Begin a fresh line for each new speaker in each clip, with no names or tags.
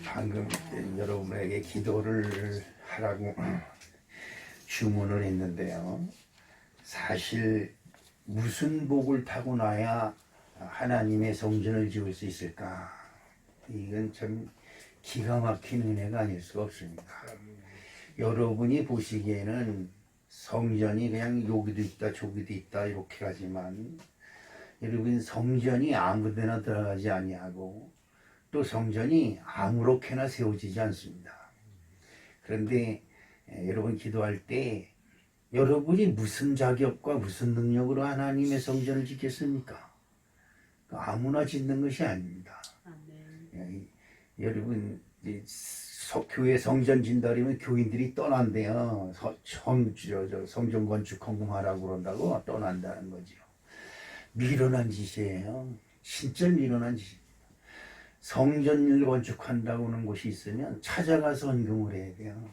방금 여러분에게 기도를 하라고 주문을 했는데요. 사실 무슨 복을 타고나야 하나님의 성전을 지을 수 있을까? 이건 참 기가 막힌 은혜가 아닐 수가 없습니다. 여러분이 보시기에는 성전이 그냥 여기도 있다 저기도 있다 이렇게 하지만 여러분 성전이 아무데나 들어가지 아니하고 또 성전이 아무렇게나 세워지지 않습니다. 그런데 여러분 기도할 때 여러분이 무슨 자격과 무슨 능력으로 하나님의 성전을 짓겠습니까? 아무나 짓는 것이 아닙니다. 여러분 교회 성전 진다 그러면 교인들이 떠난대요. 성전 건축 헌금하라고 그런다고 떠난다는 거죠. 미련한 짓이에요. 진짜 미련한 짓입니다. 성전을 건축한다고 하는 곳이 있으면 찾아가서 헌금을 해야 돼요.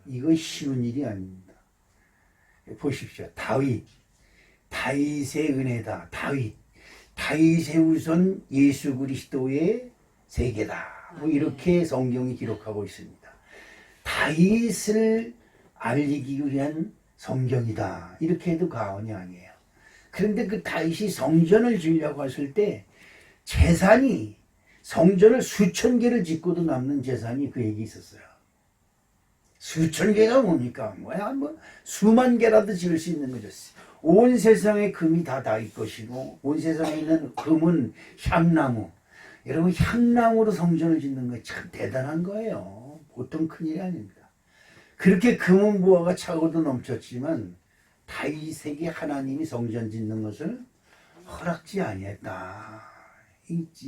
이거 쉬운 일이 아닙니다. 보십시오. 다윗의 은혜다. 다윗의 우선 예수 그리스도의 세계다. 뭐 이렇게 성경이 기록하고 있습니다. 다윗을 알리기 위한 성경이다. 이렇게 해도 과언이 아니에요. 그런데 그 다윗이 성전을 지으려고 했을 때 재산이 성전을 수천 개를 짓고도 남는 재산이 그에게 있었어요. 수천 개가 뭡니까? 뭐 수만 개라도 지을 수 있는 거죠. 온 세상의 금이 다 다윗 것이고 온 세상에 있는 금은 향나무. 여러분 향나무로 성전을 짓는 거 참 대단한 거예요. 보통 큰일이 아닙니다. 그렇게 금은 부하가 차고도 넘쳤지만 다윗에게 하나님이 성전 짓는 것을 허락지 아니했다.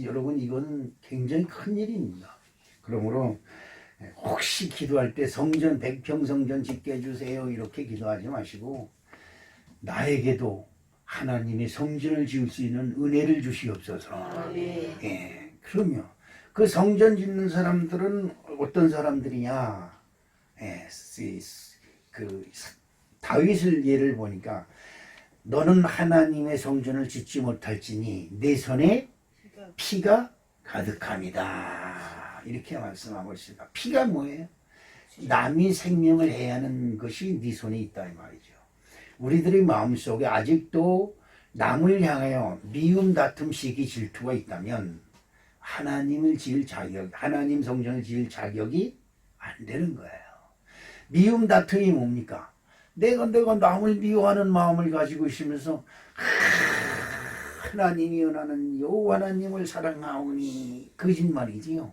여러분 이건 굉장히 큰 일입니다. 그러므로 혹시 기도할 때 성전 100평 성전 짓게 해주세요 이렇게 기도하지 마시고 나에게도 하나님의 성전을 지을 수 있는 은혜를 주시옵소서. 예, 그럼요. 그 성전 짓는 사람들은 어떤 사람들이냐? 예, 그 다윗을 예를 보니까 너는 하나님의 성전을 짓지 못할지니 내 손에 피가 가득합니다. 이렇게 말씀하고 있습니다. 피가 뭐예요? 남이 생명을 해야 하는 것이 네 손에 있다 이 말이죠. 우리들의 마음속에 아직도 남을 향하여 미움, 다툼, 시기, 질투가 있다면 하나님 성전을 지을 자격이 안 되는 거예요. 미움, 다툼이 뭡니까? 내가 남을 미워하는 마음을 가지고 있으면서 하나님이 원하는 여호와 하나님을 사랑하오니 거짓말이지요.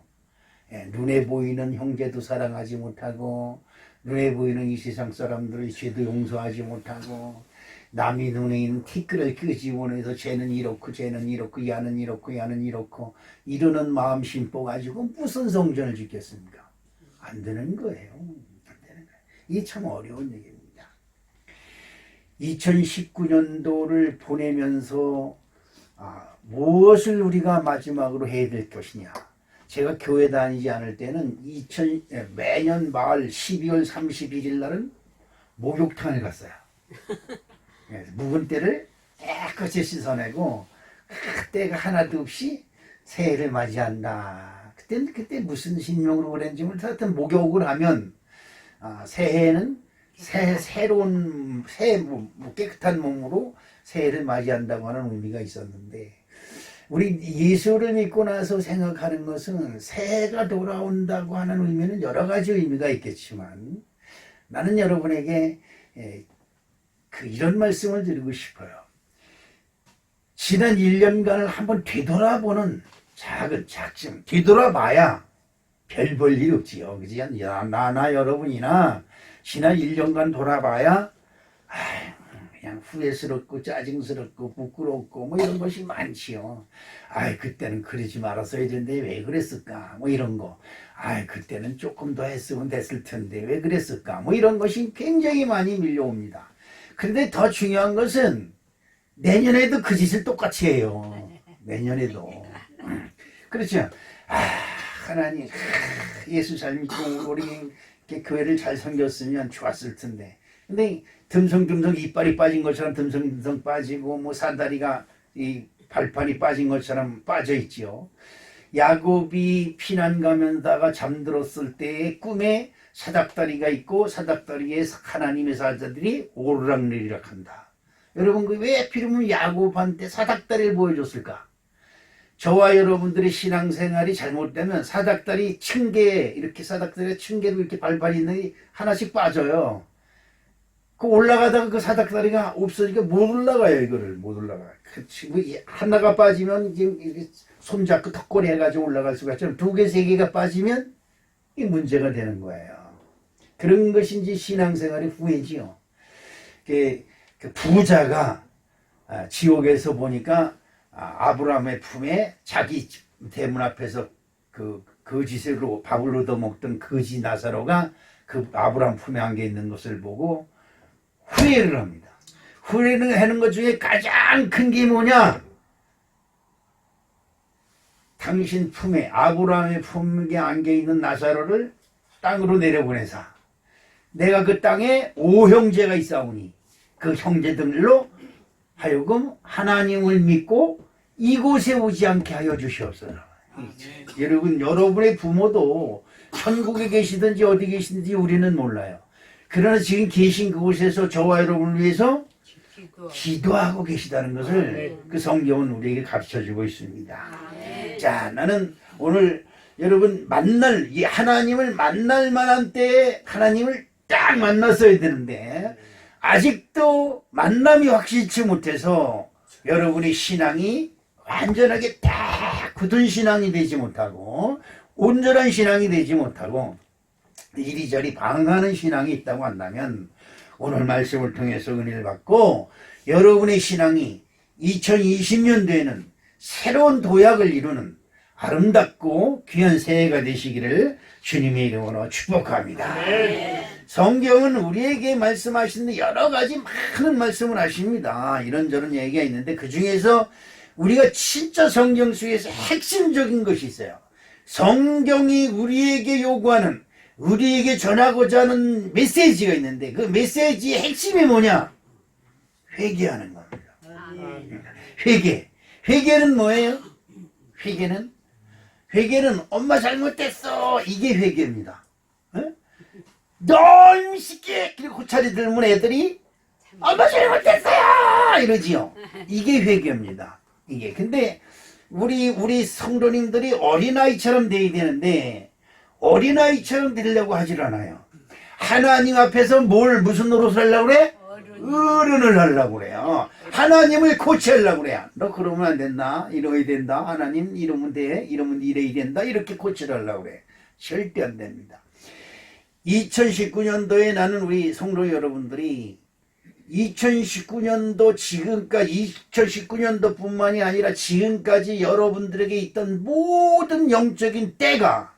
눈에 보이는 형제도 사랑하지 못하고 눈에 보이는 이 세상 사람들의 죄도 용서하지 못하고 남이 눈에 있는 티끌을 끄집어내서 쟤는 이렇고 쟤는 이렇고 야는 이렇고 야는 이렇고 이러는 마음 심보 가지고 무슨 성전을 짓겠습니까? 안 되는 거예요. 안 되는 거예요. 이게 참 어려운 얘기입니다. 2019년도를 보내면서 무엇을 우리가 마지막으로 해야 될 것이냐. 제가 교회 다니지 않을 때는 매년 마을 12월 31일 날은 목욕탕을 갔어요. 묵은 때를 깨끗이 씻어내고 때가 하나도 없이 새해를 맞이한다. 그때 무슨 신명으로 그랬는지 모르겠는데 하여튼 목욕을 하면 새해는 새로운 깨끗한 몸으로 새해를 맞이한다고 하는 의미가 있었는데 우리 예수를 믿고 나서 생각하는 것은 새해가 돌아온다고 하는 의미는 여러 가지 의미가 있겠지만 나는 여러분에게 이런 말씀을 드리고 싶어요. 지난 1년간을 한번 되돌아보는 작심 되돌아봐야 별 볼 일 없지요. 그지? 나나 여러분이나 지난 1년간 돌아봐야 그냥 후회스럽고 짜증스럽고 부끄럽고 뭐 이런 것이 많지요. 그때는 그러지 말았어야 되는데 왜 그랬을까? 뭐 이런 거. 그때는 조금 더 했으면 됐을 텐데 왜 그랬을까? 뭐 이런 것이 굉장히 많이 밀려옵니다. 그런데 더 중요한 것은 내년에도 그 짓을 똑같이 해요. 내년에도. 그렇죠. 하나님 예수 잘 믿고 우리 교회를 잘 섬겼으면 좋았을 텐데. 근데 듬성듬성 이빨이 빠진 것처럼 듬성듬성 빠지고 뭐 사다리가 이 발판이 빠진 것처럼 빠져 있지요. 야곱이 피난 가면다가 잠들었을 때의 꿈에 사닥다리가 있고 사닥다리에 하나님의 사자들이 오르락내리락 한다. 여러분 왜 하필이면 야곱한테 사닥다리를 보여줬을까? 저와 여러분들의 신앙생활이 잘못되면 사닥다리 층계 이렇게 사닥다리가 층계로 이렇게 발발이 있는 하나씩 빠져요. 그 올라가다가 그 사닥다리가 없어지니까 못 올라가요. 이거를 못 올라가. 하나가 빠지면 이렇게 손잡고 턱걸이 해가지고 올라갈 수가 있지만 두 개, 세 개가 빠지면 이 문제가 되는 거예요. 그런 것이 이제 신앙생활의 후회지요. 그 부자가 지옥에서 보니까 아브라함의 품에 자기 대문 앞에서 그 거짓으로 밥을 얻어먹던 거지 나사로가 그 아브라함 품에 안겨 있는 것을 보고 후회를 합니다. 후회를 하는 것 중에 가장 큰 게 뭐냐? 당신 품에 아브라함의 품에 안겨 있는 나사로를 땅으로 내려보내사 내가 그 땅에 5형제가 있사오니 그 형제들로 하여금 하나님을 믿고 이곳에 오지 않게 하여 주시옵소서. 여러분, 여러분의 부모도 천국에 계시든지 어디 계시든지 우리는 몰라요. 그러나 지금 계신 그곳에서 저와 여러분을 위해서 기도하고 계시다는 것을 그 성경은 우리에게 가르쳐주고 있습니다. 자, 나는 오늘 여러분 하나님을 만날 만한 때에 하나님을 딱 만났어야 되는데 아직도 만남이 확실치 못해서 여러분의 신앙이 완전하게 딱 굳은 신앙이 되지 못하고 온전한 신앙이 되지 못하고 이리저리 방황하는 신앙이 있다고 한다면 오늘 말씀을 통해서 은혜를 받고 여러분의 신앙이 2020년도에는 새로운 도약을 이루는 아름답고 귀한 새해가 되시기를 주님의 이름으로 축복합니다. 성경은 우리에게 말씀하시는데 여러 가지 많은 말씀을 하십니다. 이런저런 얘기가 있는데 그 중에서 우리가 진짜 성경 속에서 핵심적인 것이 있어요. 성경이 우리에게 요구하는 우리에게 전하고자 하는 메시지가 있는데 그 메시지의 핵심이 뭐냐? 회개하는 겁니다. 회개는 뭐예요? 회개는 엄마 잘못됐어 이게 회개입니다. 너 쉽게 그리고 고차리 들면 애들이 엄마 잘못됐어요 이러지요. 이게 회개입니다. 이게 근데 우리 성도님들이 어린아이처럼 돼야 되는데 어린아이처럼 되려고 하질 않아요. 하나님 앞에서 무슨 노릇을 하려고 그래? 어른을 하려고 그래요. 하나님을 고치려고 그래요. 너 그러면 안 된다. 이러야 된다. 하나님 이러면 돼. 이러면 이래야 된다. 이렇게 고치려고 그래. 절대 안 됩니다. 2019년도에 나는 우리 성도 여러분들이 2019년도 지금까지 2019년도뿐만이 아니라 지금까지 여러분들에게 있던 모든 영적인 때가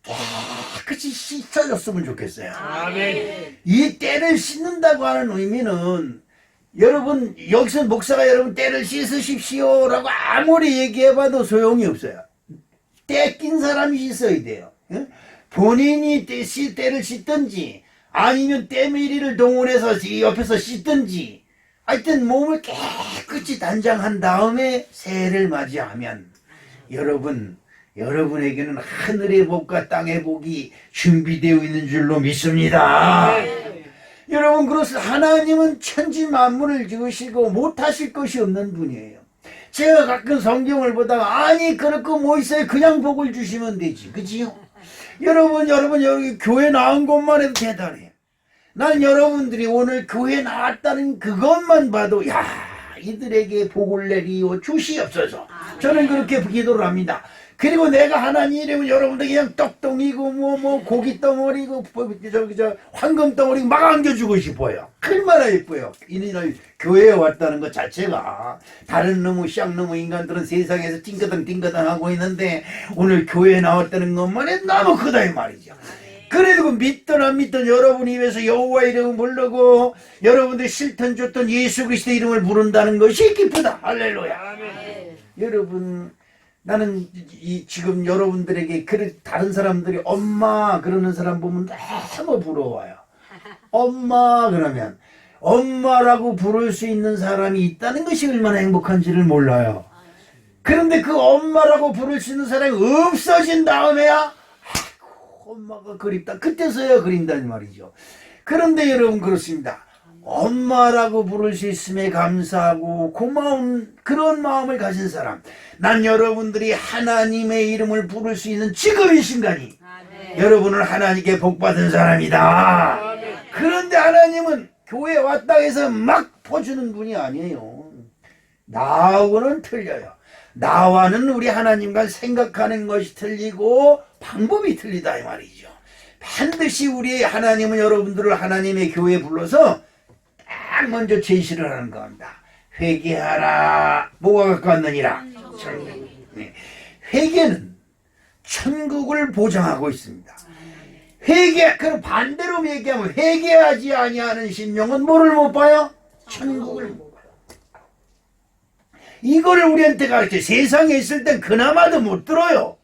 깨끗이 씻어졌으면 좋겠어요. 아멘. 이 때를 씻는다고 하는 의미는 여러분 여기서 목사가 여러분 때를 씻으십시오라고 아무리 얘기해봐도 소용이 없어요. 때 낀 사람이 씻어야 돼요. 본인이 때를 씻든지 아니면 때밀이를 동원해서 옆에서 씻든지 하여튼 몸을 깨끗이 단장한 다음에 새해를 맞이하면 여러분에게는 하늘의 복과 땅의 복이 준비되어 있는 줄로 믿습니다. 여러분 그렇습니다. 하나님은 천지 만물을 지으시고 못하실 것이 없는 분이에요. 제가 가끔 성경을 보다가 아니 그럴 거 뭐 있어요. 그냥 복을 주시면 되지. 그치요? 여러분 여기 교회 나온 것만 해도 대단해요. 난 여러분들이 오늘 교회 나왔다는 그것만 봐도 야 이들에게 복을 내리어 주시옵소서. 저는 그렇게 기도를 합니다. 그리고 내가 하나님 이름은 여러분들 그냥 떡덩이고 뭐 고깃덩어리고 황금덩어리 막 안겨주고 싶어요. 얼마나 예뻐요. 이는 교회에 왔다는 것 자체가 다른 쌍놈의 인간들은 세상에서 띵거덩 하고 있는데 오늘 교회에 나왔다는 것만 해도 너무 크다 이 말이죠. 그래도 믿든 안 믿든 여러분이 위해서 여호와 이름을 부르고 여러분들이 싫든 좋든 예수 그리스도 이름을 부른다는 것이 기쁘다. 할렐루야. 여러분 나는 지금 여러분들에게 다른 사람들이 엄마 그러는 사람 보면 너무 부러워요. 엄마 그러면 엄마라고 부를 수 있는 사람이 있다는 것이 얼마나 행복한지를 몰라요. 그런데 그 엄마라고 부를 수 있는 사람이 없어진 다음에야 아이고 엄마가 그립다. 그때서야 그린다는 말이죠. 그런데 여러분 그렇습니다. 엄마라고 부를 수 있음에 감사하고 고마운 그런 마음을 가진 사람, 난 여러분들이 하나님의 이름을 부를 수 있는 지금 이 순간이 여러분은 하나님께 복받은 사람이다. 그런데 하나님은 교회 왔다 해서 막 퍼주는 분이 아니에요. 나하고는 틀려요. 나와는 우리 하나님과 생각하는 것이 틀리고 방법이 틀리다 이 말이죠. 반드시 우리 하나님은 여러분들을 하나님의 교회에 불러서 딱 먼저 제시를 하는 겁니다. 회개하라. 뭐가 가까웠느니라? 천국. 네. 회개는 천국을 보장하고 있습니다. 그럼 반대로 얘기하면 회개하지 아니하는 심령은 뭐를 못 봐요? 천국을 못 봐요. 이거를 우리한테 가르쳐. 세상에 있을 땐 그나마도 못 들어요.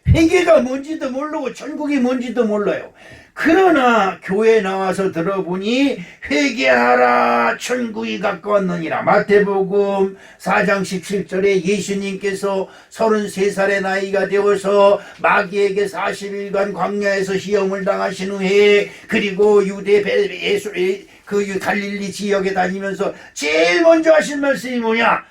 회개가 뭔지도 모르고 천국이 뭔지도 몰라요. 그러나 교회에 나와서 들어보니 회개하라 천국이 가까웠느니라. 마태복음 4장 17절에 예수님께서 33살의 나이가 되어서 마귀에게 40일간 광야에서 시험을 당하신 후에 그리고 유대 그 갈릴리 지역에 다니면서 제일 먼저 하신 말씀이 뭐냐?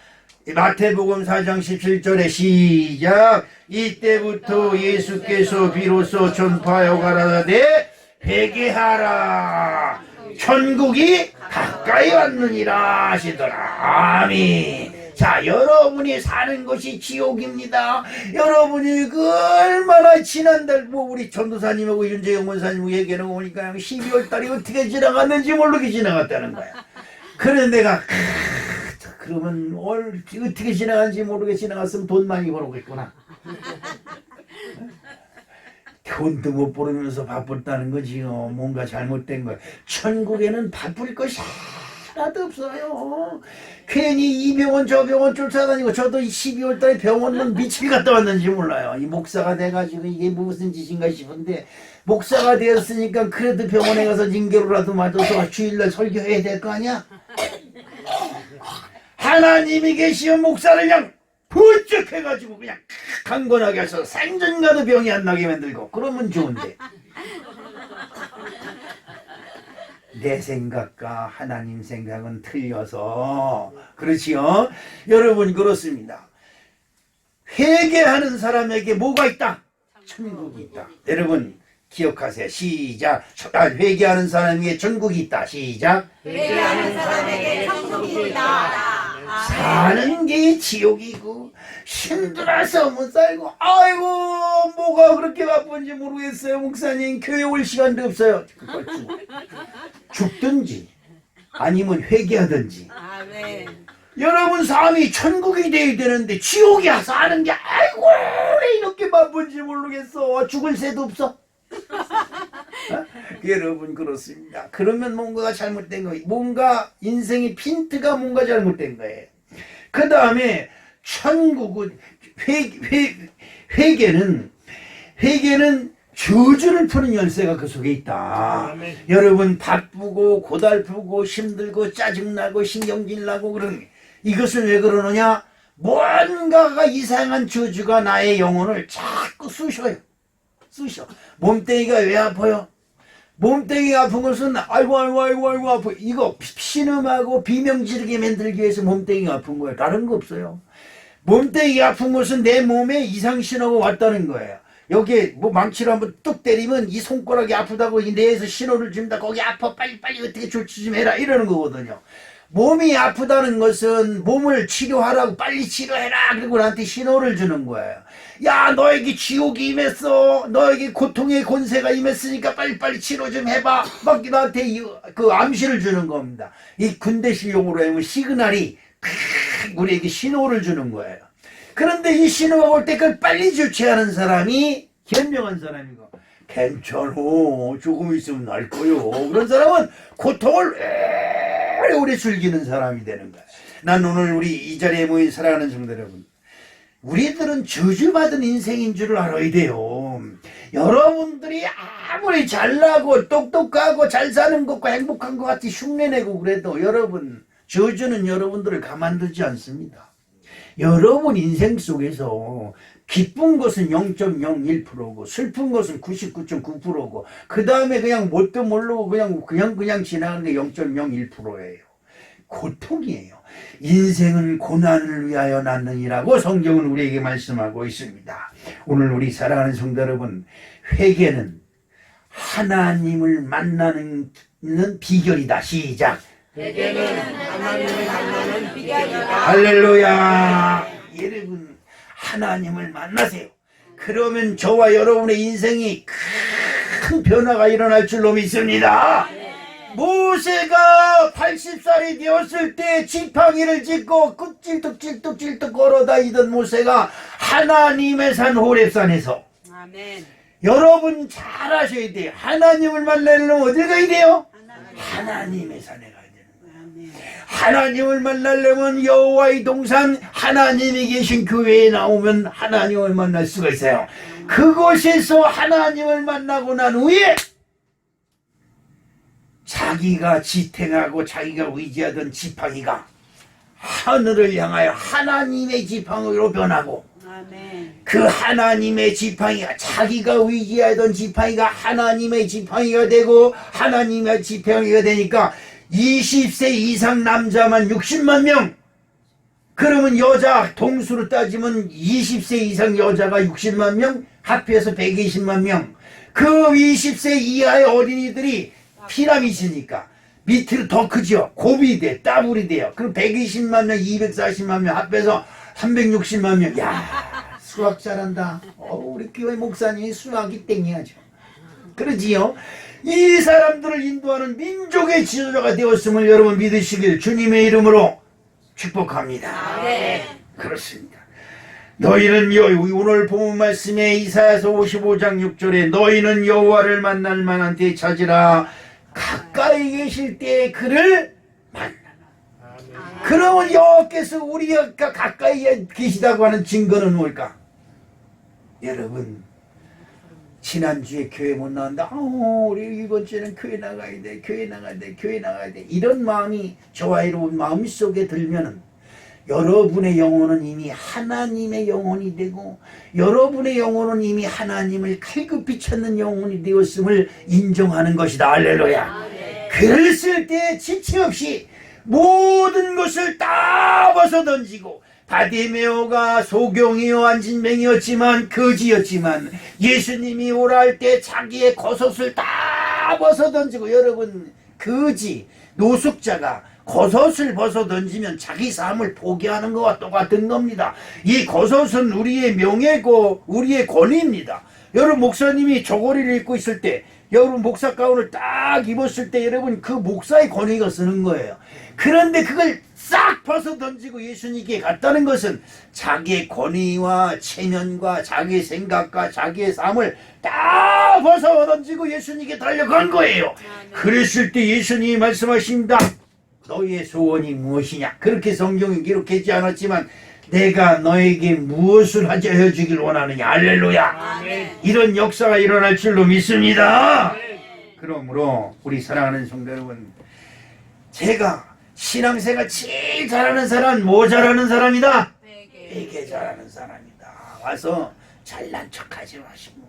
마태복음 4장 17절에 시작. 이때부터 예수께서 비로소 전파하여 가라사대 회개하라 천국이 가까이 왔느니라 하시더라. 아멘. 자, 여러분이 사는 것이 지옥입니다. 여러분이 그 얼마나 지난달 우리 전도사님하고 윤재영 원사님 얘기하는 거 보니까 12월 달이 어떻게 지나갔는지 모르게 지나갔다는 거야. 그래서 내가 그러면 어떻게 지나간지 모르게 지나갔으면 돈 많이 벌었겠구나. 돈도 못 벌으면서 바빴다는 거지요. 뭔가 잘못된 거야. 천국에는 바쁠 것이 하나도 없어요. 괜히 이 병원 저 병원 쫓아다니고, 저도 12월 달에 병원은 미칠 갔다 왔는지 몰라요. 이 목사가 돼가지고 이게 무슨 짓인가 싶은데, 목사가 되었으니까 그래도 병원에 가서 징계로라도 맞아서 주일날 설교해야 될 거 아니야? 하나님이 계시면 목사를 그냥 부쩍 해가지고 그냥 강건하게 해서 생전가도 병이 안 나게 만들고 그러면 좋은데, 내 생각과 하나님 생각은 틀려서 그렇지요. 여러분 그렇습니다. 회개하는 사람에게 뭐가 있다? 천국이 있다. 여러분 기억하세요. 시작. 회개하는 사람에게 천국이 있다. 시작.
회개하는 사람에게 천국이 있다.
사는 게 지옥이고 힘들어서 못 살고, 아이고 뭐가 그렇게 바쁜지 모르겠어요. 목사님 교회 올 시간도 없어요. 그걸 죽든지 아니면 회개하든지.
아멘.
여러분 삶이 천국이 돼야 되는데 지옥이야. 사는 게 아이고 왜 이렇게 바쁜지 모르겠어. 죽을 새도 없어. 여러분 그렇습니다. 그러면 뭔가가 잘못된 거예요. 뭔가 인생의 핀트가 뭔가 잘못된 거예요. 그 다음에 천국은 회개는 저주를 푸는 열쇠가 그 속에 있다. 여러분 바쁘고 고달프고 힘들고 짜증나고 신경질나고 그런, 이것은 왜 그러느냐? 뭔가가 이상한 저주가 나의 영혼을 자꾸 쑤셔요. 몸뚱이가 왜 아파요? 몸뚱이가 아픈 것은 아이고 아파. 이거 신음하고 비명 지르게 만들기 위해서 몸뚱이가 아픈 거예요. 다른 거 없어요. 몸뚱이가 아픈 것은 내 몸에 이상 신호가 왔다는 거예요. 여기에 뭐 망치로 한번 뚝 때리면 이 손가락이 아프다고 이 뇌에서 신호를 줍니다. 거기 아파, 빨리 어떻게 조치 좀 해라, 이러는 거거든요. 몸이 아프다는 것은 몸을 치료하라고, 빨리 치료해라, 그리고 나한테 신호를 주는 거예요. 야, 너에게 지옥이 임했어. 너에게 고통의 권세가 임했으니까 빨리 치료 좀 해봐. 막 나한테 그 암시를 주는 겁니다. 이 군대식 용어로 하면 시그널이 우리에게 신호를 주는 거예요. 그런데 이 신호가 올 때까지 빨리 조치하는 사람이 현명한 사람이고, 괜찮아, 조금 있으면 날 거요. 그런 사람은 고통을 오래 즐기는 사람이 되는 거야. 난 오늘 우리 이 자리에 모인 사랑하는 성도 여러분, 우리들은 저주받은 인생인 줄 알아야 돼요. 여러분들이 아무리 잘나고 똑똑하고 잘 사는 것과 행복한 것 같이 흉내내고 그래도 여러분, 저주는 여러분들을 가만두지 않습니다. 여러분 인생 속에서 기쁜 것은 0.01%고 슬픈 것은 99.9%고 그 다음에 그냥 뭣도 모르고 그냥 지나가는 게 0.01%예요. 고통이에요. 인생은 고난을 위하여 났느니라고 성경은 우리에게 말씀하고 있습니다. 오늘 우리 사랑하는 성도 여러분, 회개는 하나님을 만나는 비결이다. 시작.
회개는 하나님을 만나는 비결이다.
할렐루야. 여러분 하나님을 만나세요. 그러면 저와 여러분의 인생이 큰 변화가 일어날 줄로 믿습니다. 모세가 80살이 되었을 때 지팡이를 짚고 찔뚝찔뚝 걸어다니던 모세가 하나님의 산 호렙산에서
아멘.
여러분 잘 아셔야 돼요. 하나님을 만나려면 어딜 가야 돼요? 하나님의 산에 가야 되는 거예요. 하나님을 만나려면 여호와의 동산 하나님이 계신 교회에 나오면 하나님을 만날 수가 있어요. 그곳에서 하나님을 만나고 난 후에 자기가 지탱하고 자기가 의지하던 지팡이가 하늘을 향하여 하나님의 지팡이로 변하고
아멘.
그 하나님의 지팡이가 자기가 의지하던 지팡이가 하나님의 지팡이가 되고 하나님의 지팡이가 되니까 20세 이상 남자만 60만 명. 그러면 여자 동수로 따지면 20세 이상 여자가 60만 명, 합해서 120만 명. 그 20세 이하의 어린이들이 피라미드니까 밑으로 더 크죠. 곱이 돼, 더블이 돼요. 그럼 120만 명, 240만 명 합해서 360만 명. 야, 수학 잘한다. 우리 교회 목사님이 수학이 땡이야죠. 그러지요. 이 사람들을 인도하는 민족의 지도자가 되었음을 여러분 믿으시길 주님의 이름으로 축복합니다.
네.
그렇습니다. 너희는 오늘 본문 말씀에 이사야서 55장 6절에 너희는 여호와를 만날 만한 때 찾으라. 가까이 계실 때 그를 만나라. 그러면 여호와께서 우리가 가까이 계시다고 하는 증거는 뭘까? 여러분 지난주에 교회 못 나간다. 우리 이번 주에는 교회 나가야 돼. 교회 나가야 돼. 교회 나가야 돼. 이런 마음이 저와 여러분 마음속에 들면은 여러분의 영혼은 이미 하나님의 영혼이 되고 여러분의 영혼은 이미 하나님을 칼급히 찾는 영혼이 되었음을 인정하는 것이다. 할렐루야. 그랬을 때 지체 없이 모든 것을 다 벗어던지고 바디메오가 소경이요 안진뱅이였지만 거지였지만 예수님이 오라 할 때 자기의 겉옷을 다 벗어던지고 여러분 거지 노숙자가 겉옷을 벗어던지면 자기 삶을 포기하는 것과 똑같은 겁니다. 이 겉옷은 우리의 명예고 우리의 권위입니다. 여러분 목사님이 저고리를 입고 있을 때 여러분 목사 가운을 딱 입었을 때 여러분 그 목사의 권위가 쓰는 거예요. 그런데 그걸 싹 벗어던지고 예수님께 갔다는 것은 자기의 권위와 체면과 자기의 생각과 자기의 삶을 다 벗어던지고 예수님께 달려간 거예요. 그랬을 때 예수님이 말씀하십니다. 너희의 소원이 무엇이냐? 그렇게 성경에 기록하지 않았지만 내가 너에게 무엇을 하여 주길 원하느냐? 할렐루야.
아멘.
이런 역사가 일어날 줄로 믿습니다. 그러므로 우리 사랑하는 성도 여러분, 제가 신앙생활 제일 잘하는 사람은 뭐 잘하는 사람이다? 회개 잘하는 사람이다. 와서 잘난 척하지 마시고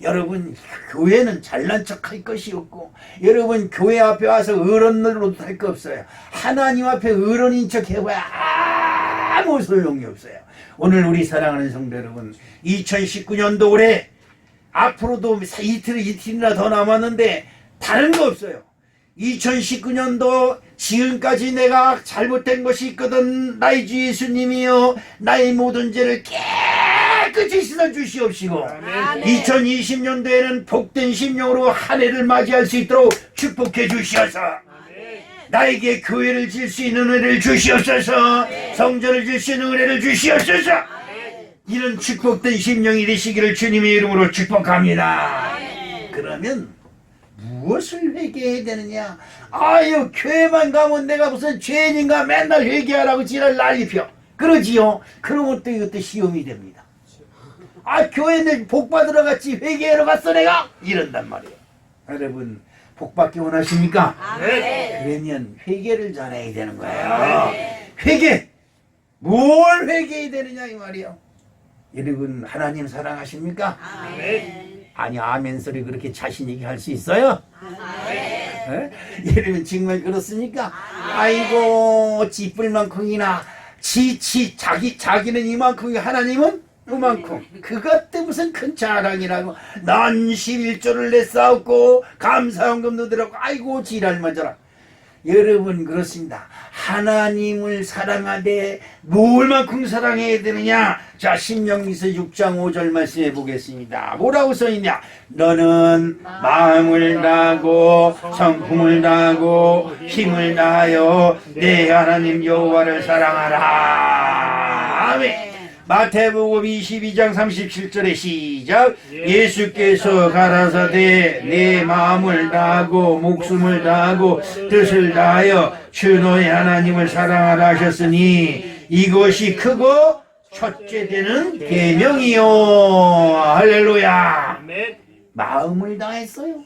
여러분 교회는 잘난 척할 것이 없고 여러분 교회 앞에 와서 어른으로 할 거 없어요. 하나님 앞에 어른인 척 해봐야 아무 소용이 없어요. 오늘 우리 사랑하는 성도 여러분 2019년도 올해 앞으로도 이틀이나 더 남았는데 다른 거 없어요. 2019년도 지금까지 내가 잘못된 것이 있거든 나의 주 예수님이여 나의 모든 죄를 깨끗이 씻어주시옵시고 2020년도에는 복된 심령으로 한 해를 맞이할 수 있도록 축복해 주시옵소서. 나에게 교회를 질 수 있는 은혜를 주시옵소서. 성전을 질 수 있는 은혜를 주시옵소서. 이런 축복된 심령이 되시기를 주님의 이름으로 축복합니다. 그러면 무엇을 회개해야 되느냐? 아유 교회만 가면 내가 무슨 죄인인가 맨날 회개하라고 지랄 난리펴. 그러지요. 그러면 또 이것도 시험이 됩니다. 교회는 복 받으러 갔지 회개하러 갔어 내가? 이런단 말이에요. 여러분 복 받기 원하십니까?
네.
그러면 회개를 잘해야 되는 거예요. 회개 뭘 회개해야 되느냐 이 말이요. 여러분 하나님 사랑하십니까?
아멘.
아니 아멘 소리 그렇게 자신 있게 할 수 있어요? 에? 여러분 정말 그렇습니까? 아이고 찌뿔 만큼이나 자기는 이만큼이 하나님은 이만큼. 그것 때문에 무슨 큰 자랑이라고. 난 11조를 내싸웠고 감사헌금도 들었고 아이고 지랄 맞아라. 여러분 그렇습니다. 하나님을 사랑하되 뭘만큼 사랑해야 되느냐. 자 신명기서 6장 5절 말씀해 보겠습니다. 뭐라고 써있냐. 너는 마음을 다하고 성품을 다하고 힘을 다하여 내 하나님 여호와를 사랑하라. 아멘. 마태복음 22장 37절에 시작. 예수께서 가라사대 내 마음을 다하고 목숨을 다하고 뜻을 다하여 주 너의 하나님을 사랑하라 하셨으니 이것이 크고 첫째 되는 계명이요. 할렐루야. 마음을 다했어요.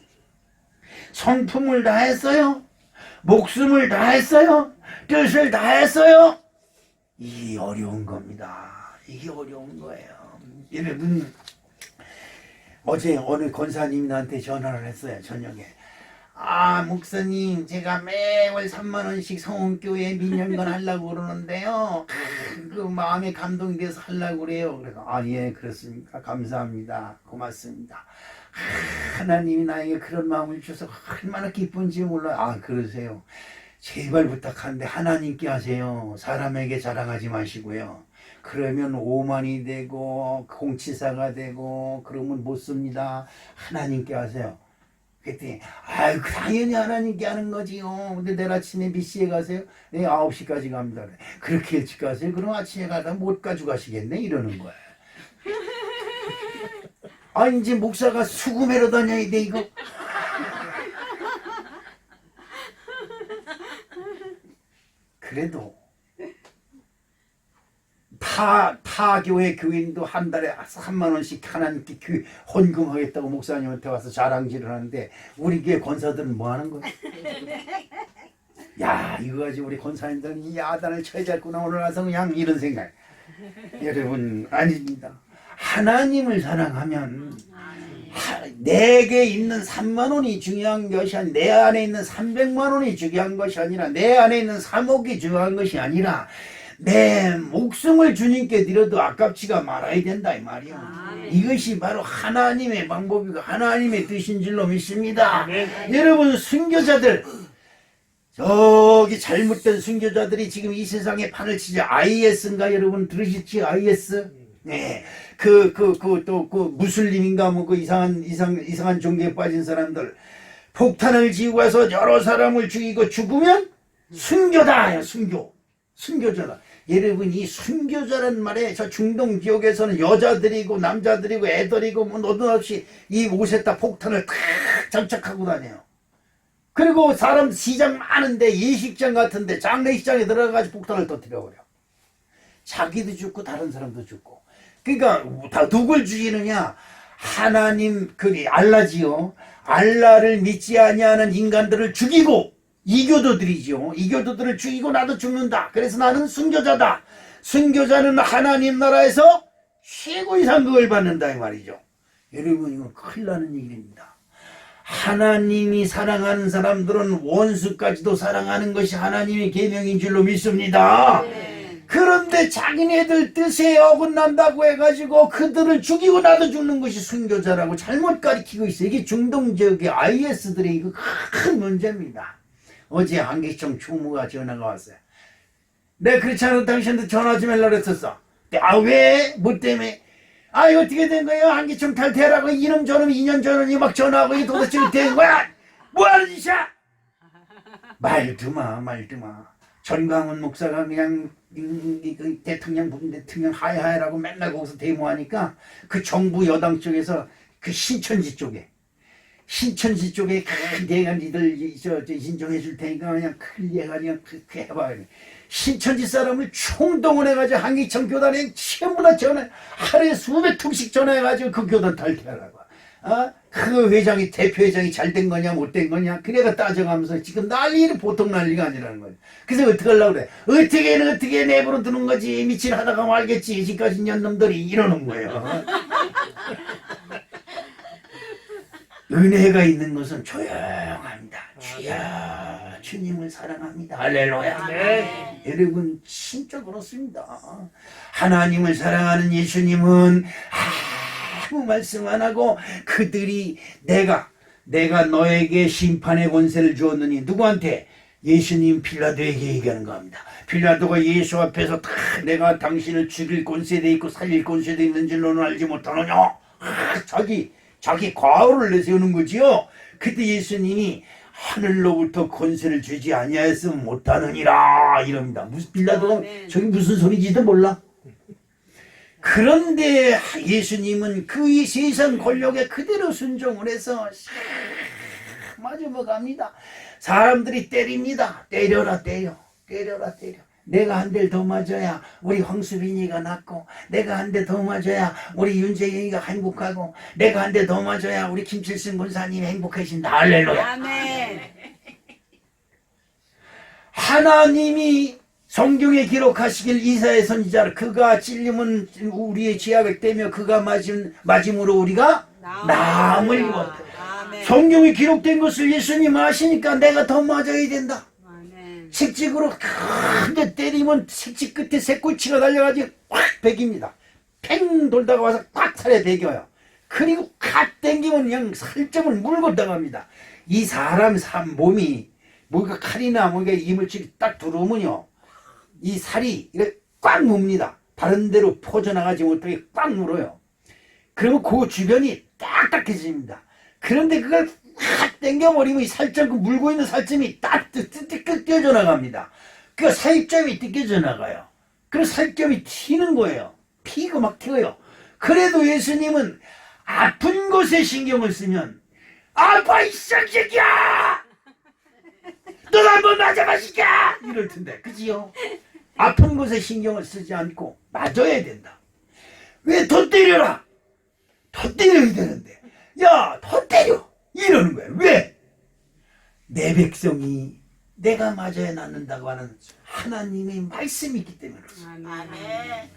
성품을 다했어요. 목숨을 다했어요. 뜻을 다했어요. 이 어려운 겁니다. 이게 어려운 거예요. 여러분 어제 어느 권사님이 나한테 전화를 했어요. 저녁에. 아 목사님 제가 매월 3만 원씩 성원교회 민년관 하려고 그러는데요. 그 마음에 감동이 돼서 하려고 그래요. 그래서 아 예 그렇습니까? 감사합니다. 고맙습니다. 하나님이 나에게 그런 마음을 주셔서 얼마나 기쁜지 몰라요. 아 그러세요. 제발 부탁하는데 하나님께 하세요. 사람에게 자랑하지 마시고요. 그러면 오만이 되고 공치사가 되고 그러면 못 씁니다. 하나님께 하세요. 그랬더니 아유 당연히 하나님께 하는 거지요. 근데 내일 아침에 몇 시에 가세요? 네 9시까지 갑니다. 그렇게 일찍 가세요? 그럼 아침에 가다 못 가지고 가시겠네? 이러는 거야. 아 이제 목사가 수금해러 다녀야 돼 이거. 그래도 타 교회 교인도 한 달에 3만 원씩 하나님께 헌금하겠다고 목사님한테 와서 자랑질을 하는데 우리 교회 권사들은 뭐 하는 거야? 야 이거 가지고 우리 권사님들은 이 야단을 쳐야겠구나 오늘 와서 그냥 이런 생각. 여러분 아닙니다. 하나님을 사랑하면 내게 있는 3만 원이 중요한 것이 아니라 내 안에 있는 300만 원이 중요한 것이 아니라 내 안에 있는 3억이 중요한 것이 아니라 내 목숨을 주님께 드려도 아깝지가 말아야 된다 이 말이야. 이것이 바로 하나님의 방법이고 하나님의 뜻인 줄로 믿습니다. 여러분 순교자들 저기 잘못된 순교자들이 지금 이 세상에 판을 치자. IS인가 여러분 들으셨지? IS? 네. 그 무슬림인가 뭐 그 이상한 종교에 빠진 사람들 폭탄을 지고 와서 여러 사람을 죽이고 죽으면 순교다. 순교자다. 여러분 이 순교자란 말에 저 중동 지역에서는 여자들이고 남자들이고 애들이고 뭐 너도없이 이 옷에다 폭탄을 콱 장착하고 다녀요. 그리고 사람 시장 많은데 예식장 같은데 장례식장에 들어가가지고 폭탄을 터뜨려버려. 자기도 죽고 다른 사람도 죽고. 그러니까 다 누굴 죽이느냐? 하나님 알라지요. 알라를 믿지 아니하는 인간들을 죽이고 이교도들이죠. 이교도들을 죽이고 나도 죽는다. 그래서 나는 순교자다. 순교자는 하나님 나라에서 최고의 상급을 받는다 이 말이죠. 여러분 이건 큰일 나는 일입니다. 하나님이 사랑하는 사람들은 원수까지도 사랑하는 것이 하나님의 계명인 줄로 믿습니다. 그런데 자기네들 뜻에 어긋난다고 해가지고 그들을 죽이고 나도 죽는 것이 순교자라고 잘못 가르치고 있어요. 이게 중동 지역의 IS들의 이거 큰 문제입니다. 어제 한기총 총무가 전화가 왔어요. 내가 그렇지 않아도 당신한테 전화 좀 하려고 했었어. 아 왜? 뭐 때문에? 아 이거 어떻게 된 거예요? 한기총 탈퇴하라고 이놈 저놈 2년 전원이 막 전화하고 이게 도대체 어떻게 된 거야? 뭐하는 짓이야? 말도 마. 전광훈 목사가 그냥 대통령 하야하야라고 맨날 거기서 데모하니까 그 정부 여당 쪽에서 그 신천지 쪽에 내가 니들 인정해 줄 테니까 그냥 클리어가지고 그렇게 해봐. 신천지 사람을 총동원해가지고 한기총 교단에 전부 다 전화 하루에 수백 통씩 전화해가지고 그 교단 탈퇴하라고. 그 회장이 대표회장이 잘 된 거냐 못 된 거냐 그래가 따져가면서 지금 난리는 보통 난리가 아니라는 거예요. 그래서 어떻게 하려고 그래. 어떻게 내버려 두는 거지. 미친 하다가 말겠지. 지금까지 년놈들이 이러는 거예요. 은혜가 있는 것은 조용합니다. 주여 주님을 사랑합니다. 할렐루야.
네.
여러분 진짜 그렇습니다. 하나님을 사랑하는 예수님은 아무 말씀 안 하고 그들이 내가 너에게 심판의 권세를 주었느니 누구한테? 예수님 필라도에게 얘기하는 겁니다. 필라도가 예수 앞에서 다 내가 당신을 죽일 권세도 있고 살릴 권세도 있는 줄 너는 알지 못하느냐? 자기 과오를 내세우는 거지요. 그때 예수님이 하늘로부터 권세를 주지 아니하였으면 못하느니라 이럽니다. 무슨 빌라도가 저기 무슨 소리지도 몰라. 그런데 예수님은 그 세상 권력에 그대로 순종을 해서 마저 갑니다. 사람들이 때립니다. 때려라 때려. 내가 한 대를 더 맞아야 우리 황수빈이가 낫고, 내가 한 대 더 맞아야 우리 윤재영이가 행복하고, 내가 한 대 더 맞아야 우리 김칠승 권사님이 행복해진다. 할렐루야.
아멘.
하나님이 성경에 기록하시길 이사야 선지자를 그가 찔림은 우리의 죄악을 떼며 그가 맞음으로 우리가 나음을 입었다.
아멘.
성경에 기록된 것을 예수님 아시니까 내가 더 맞아야 된다.
아멘.
식직으로 큰데 때리면 식직 끝에 새꼬치가 달려가지고 꽉 베깁니다. 팽 돌다가 와서 꽉 살에 베겨요. 그리고 갓 땡기면 그냥 살점을 물고 나갑니다. 이 사람 몸이 뭔가 칼이나 뭔가 이물질이 딱 들어오면요, 이 살이 이렇게 꽉 뭅니다. 다른 데로 퍼져나가지 못하게 꽉 물어요. 그러면 그 주변이 딱딱해집니다. 그런데 그걸 확 당겨버리면 이 살점, 그 물고 있는 살점이 딱 뜯겨 나갑니다. 그 살점이 뜯겨져 나가요. 그래서 살점이 튀는 거예요. 피가 막 튀어요. 그래도 예수님은 아픈 곳에 신경을 쓰면, 아파 이 쌍새끼야! 너 한번 맞아봐 시켜! 이럴 텐데, 그지요? 아픈 곳에 신경을 쓰지 않고 맞아야 된다. 왜 더 때려라? 더 때려야 되는데, 야, 더 때려! 이러는 거야. 왜? 내 백성이 내가 맞아야 낫는다고 하는 하나님의 말씀이 있기 때문에 그렇습니다.
아멘.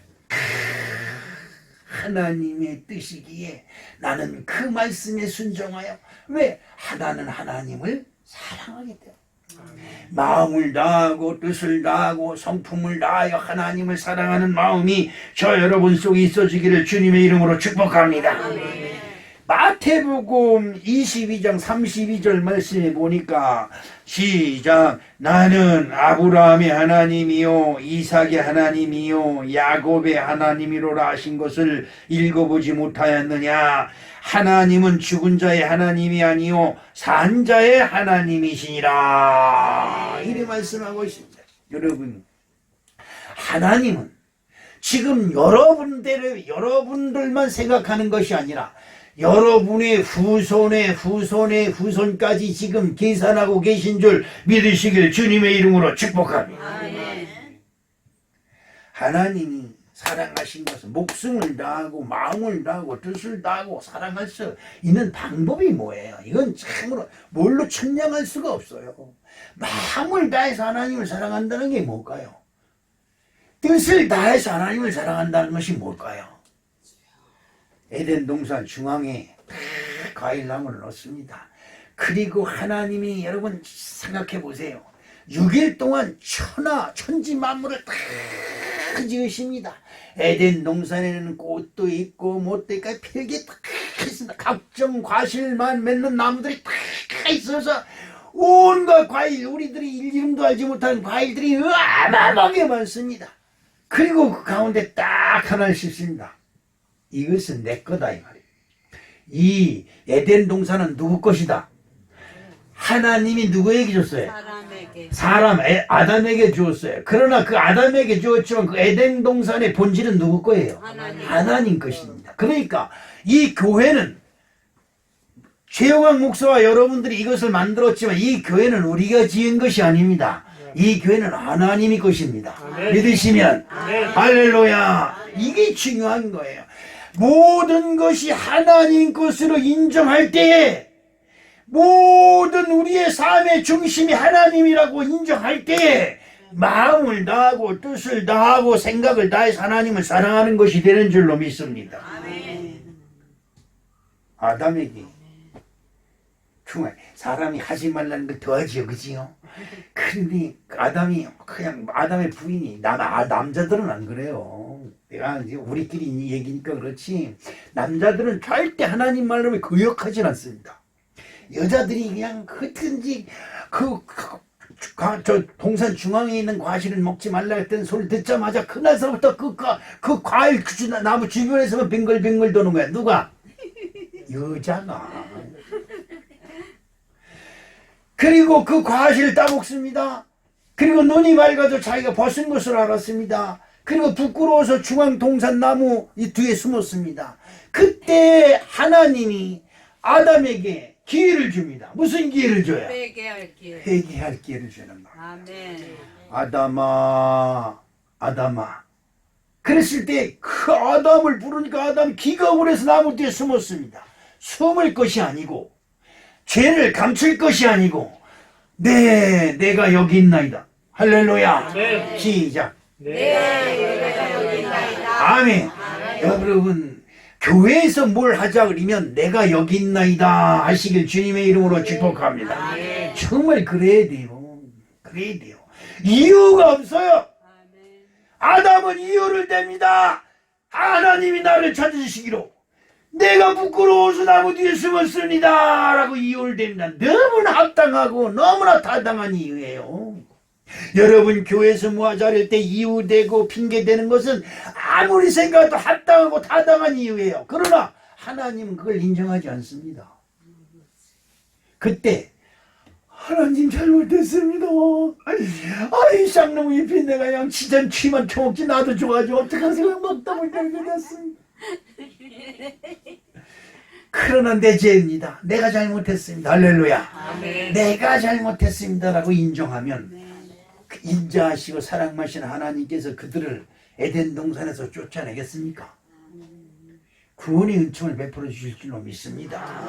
하나님의 뜻이기에 나는 그 말씀에 순종하여, 왜? 나는 하나님을 사랑하기 때문에. 마음을 다하고 뜻을 다하고 성품을 다하여 하나님을 사랑하는 마음이 저 여러분 속에 있어지기를 주님의 이름으로 축복합니다. 마태복음 22장 32절 말씀에 보니까 시작, 나는 아브라함의 하나님이요 이삭의 하나님이요 야곱의 하나님이로라 하신 것을 읽어보지 못하였느냐. 하나님은 죽은 자의 하나님이 아니요 산 자의 하나님이시니라. 이래 말씀하고 있습니다. 여러분, 하나님은 지금 여러분들만 생각하는 것이 아니라 여러분의 후손까지 지금 계산하고 계신 줄 믿으시길 주님의 이름으로 축복합니다.
아멘.
하나님이 사랑하신 것은 목숨을 다하고 마음을 다하고 뜻을 다하고 사랑할 수 있는 방법이 뭐예요? 이건 참으로 뭘로 측량할 수가 없어요. 마음을 다해서 하나님을 사랑한다는 게 뭘까요? 뜻을 다해서 하나님을 사랑한다는 것이 뭘까요? 에덴 동산 중앙에 과일나무를 넣습니다. 그리고 하나님이, 여러분 생각해 보세요. 6일 동안 천지 만물을 다 지으십니다. 에덴 동산에는 꽃도 있고 못도 있고 별게 다 있습니다. 각종 과실만 맺는 나무들이 다 있어서 온갖 과일, 우리들이 이름도 알지 못하는 과일들이 어마어마하게 많습니다. 그리고 그 가운데 딱 하나를 씹습니다. 이것은 내 거다 이 말이에요. 이 에덴 동산은 누구 것이다? 하나님이 누구에게 줬어요?
사람에게.
아담에게 주었어요. 그러나 그 아담에게 주었지만 그 에덴 동산의 본질은 누구 거예요? 하나님 것입니다. 그러니까 이 교회는, 최영학 목사와 여러분들이 이것을 만들었지만 이 교회는 우리가 지은 것이 아닙니다. 이 교회는 하나님이 것입니다. 믿으시면 할렐루야. 이게 중요한 거예요. 모든 것이 하나님 것으로 인정할 때에, 모든 우리의 삶의 중심이 하나님이라고 인정할 때에 마음을 다하고 뜻을 다하고 생각을 다해서 하나님을 사랑하는 것이 되는 줄로 믿습니다. 아담에게 중요해. 사람이 하지 말라는 걸 더하지요, 그지요? 근데 아담이 그냥 아담의 부인이 남자들은 안 그래요. 내가 이제 우리끼리 얘기니까 그렇지. 남자들은 절대 하나님 말로 거역하진 않습니다. 여자들이 그냥 어떤지 저 동산 중앙에 있는 과실을 먹지 말라 했던 소리 듣자마자 그날서부터 그 과일 나무 주변에서만 뱅글뱅글 도는 거야. 누가? 여자가. 그리고 그 과실을 따먹습니다. 그리고 눈이 맑아져 자기가 벗은 것을 알았습니다. 그리고 부끄러워서 중앙 동산 나무 이 뒤에 숨었습니다. 그때 하나님이 아담에게 기회를 줍니다. 무슨 기회를 줘요?
회개할 기회.
회개할 기회를 주는 거예요.
아멘.
아담아. 그랬을 때 그 아담을 부르니까 아담이 기겁을 해서 나무 뒤에 숨었습니다. 숨을 것이 아니고 죄를 감출 것이 아니고 내가 여기 있나이다. 할렐루야.
네.
시작.
내가 여기 있나이다.
아멘. 여러분 교회에서 뭘 하자 그러면 내가 여기 있나이다 하시길 주님의 이름으로 축복합니다. 정말 그래야 돼요. 그래야 돼요. 이유가 없어요. 아담은 이유를 댑니다. 하나님이 나를 찾으시기로 내가 부끄러워서 나무 뒤에 숨었습니다 라고 이유를 댑니다. 너무나 합당하고 너무나 타당한 이유예요. 여러분 교회에서 모아자릴 때 이유되고 핑계대는 것은 아무리 생각해도 합당하고 타당한 이유예요. 그러나 하나님은 그걸 인정하지 않습니다. 그때 하나님 잘못했습니다. 아이 쌍놈 잎이 내가 그냥 치전 취만 처먹지 나도 좋아하지 어떡하세요. 먹다 보니까 이렇게 됐습니다. 그러나 내 죄입니다. 내가 잘못했습니다. 할렐루야.
아멘.
내가 잘못했습니다라고 인정하면 인자하시고 사랑하시는 하나님께서 그들을 에덴 동산에서 쫓아내겠습니까? 구원의 은총을 베풀어 주실 줄로 믿습니다.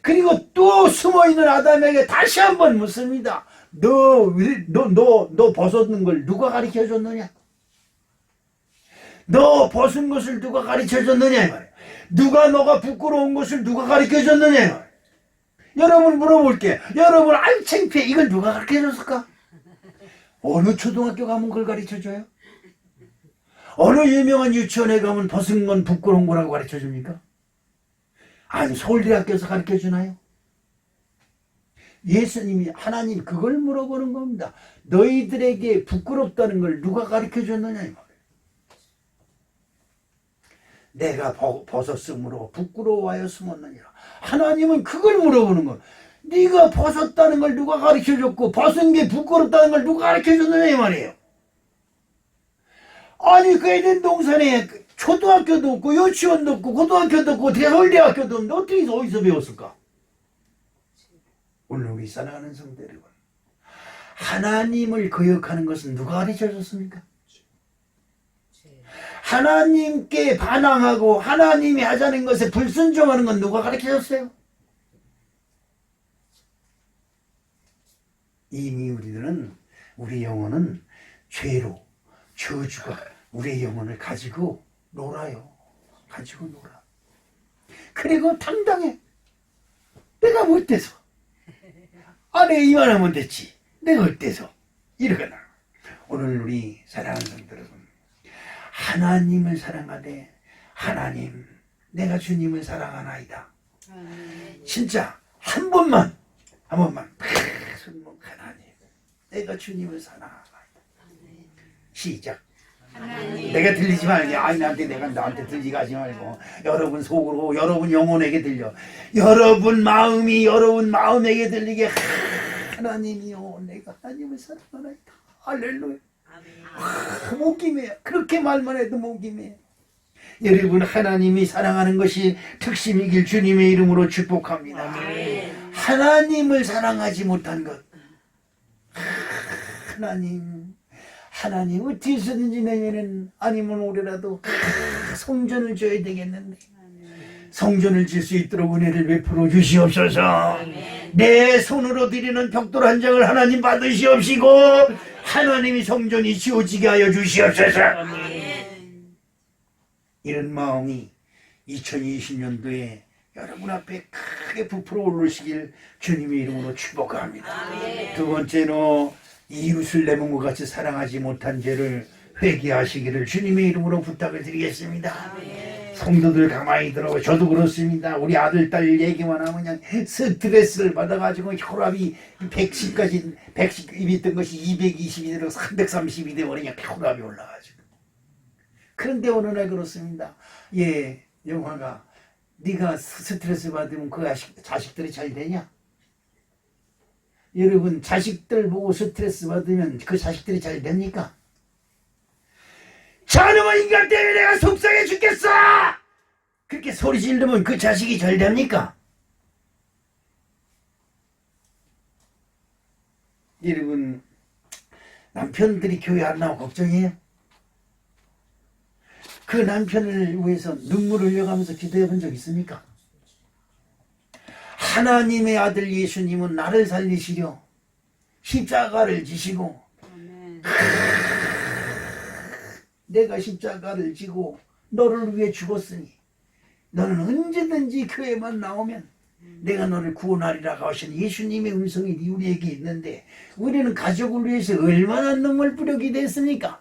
그리고 또 숨어있는 아담에게 다시 한번 묻습니다. 너 벗었는 걸 누가 가르쳐 줬느냐? 너 벗은 것을 누가 가르쳐 줬느냐? 이 말이에요. 너가 부끄러운 것을 누가 가르쳐 줬느냐? 이 말이에요. 여러분 물어볼게. 여러분 아유 창피해. 이걸 누가 가르쳐 줬을까? 어느 초등학교 가면 그걸 가르쳐 줘요? 어느 유명한 유치원에 가면 벗은 건 부끄러운 거라고 가르쳐 줍니까? 아니 서울대학교에서 가르쳐 주나요? 예수님이 하나님 그걸 물어보는 겁니다. 너희들에게 부끄럽다는 걸 누가 가르쳐 줬느냐 이 말이에요. 내가 벗었으므로 부끄러워하여 숨었느니라. 하나님은 그걸 물어보는 거예요. 네가 벗었다는 걸 누가 가르쳐 줬고 벗은 게 부끄럽다는 걸 누가 가르쳐 줬느냐 이 말이에요. 아니 그 에덴 동산에 초등학교도 없고 유치원도 없고 고등학교도 없고 서울대학교도 없는데 어떻게 어디서 배웠을까? 오늘 우리 사랑하는 성도 여러분, 하나님을 거역하는 것은 누가 가르쳐 줬습니까? 하나님께 반항하고 하나님이 하자는 것에 불순종하는 건 누가 가르쳐 줬어요? 이미 우리 영혼은 죄로 저주가 우리의 영혼을 가지고 놀아요. 그리고 당당해. 내가 못돼서. 내가 이만하면 됐지. 내가 어때서. 이러거나. 오늘 우리 사랑하는 성도 여러분, 하나님을 사랑하되 하나님 내가 주님을 사랑하나이다. 진짜 한 번만 하나님 내가 주님을 사랑하나이다. 시작.
하나님.
내가 들리지 말게. 나한테 들리게 하지 말고 여러분 속으로 여러분 영혼에게 들려. 여러분 마음에게 들리게. 하나님이요 내가 하나님을 사랑하나이다. 할렐루야. 목임해요. 그렇게 말만 해도 목임해요. 여러분 하나님이 사랑하는 것이 특심이길 주님의 이름으로 축복합니다. 하나님을 사랑하지 못한 것, 하나님 어떻게 해서든지 내년엔 아니면 올해라도 성전을 줘야 되겠는데 성전을 질 수 있도록 은혜를 베풀어 주시옵소서. 내 손으로 드리는 벽돌 한 장을 하나님 받으시옵시고 하나님이 성전이 지어지게 하여 주시옵소서. 이런 마음이 2020년도에 여러분 앞에 크게 부풀어 오르시길 주님의 이름으로 축복합니다. 두 번째로 이웃을 내 몸과 같이 사랑하지 못한 죄를 회개하시기를 주님의 이름으로 부탁을 드리겠습니다. 성도들 가만히 들어. 저도 그렇습니다. 우리 아들 딸 얘기만 하면 그냥 스트레스를 받아가지고 혈압이 110까지 110이 있던 것이 220이 되고 330이 되어버리냐 혈압이 올라가지고. 그런데 어느 날 그렇습니다. 예, 영화가 네가 스트레스 받으면 그 자식들이 잘 되냐? 여러분 자식들 보고 스트레스 받으면 그 자식들이 잘 됩니까? 저놈의 인간 때문에 내가 속상해 죽겠어! 그렇게 소리 지르면 그 자식이 잘 됩니까? 여러분 남편들이 교회 안 나오고 걱정해요? 그 남편을 위해서 눈물을 흘려가면서 기도해 본 적 있습니까? 하나님의 아들 예수님은 나를 살리시려 십자가를 지시고 내가 십자가를 지고 너를 위해 죽었으니 너는 언제든지 교회만 나오면 내가 너를 구원하리라고 하신 예수님의 음성이 우리에게 있는데 우리는 가족을 위해서 얼마나 눈물 뿌리게 됐습니까?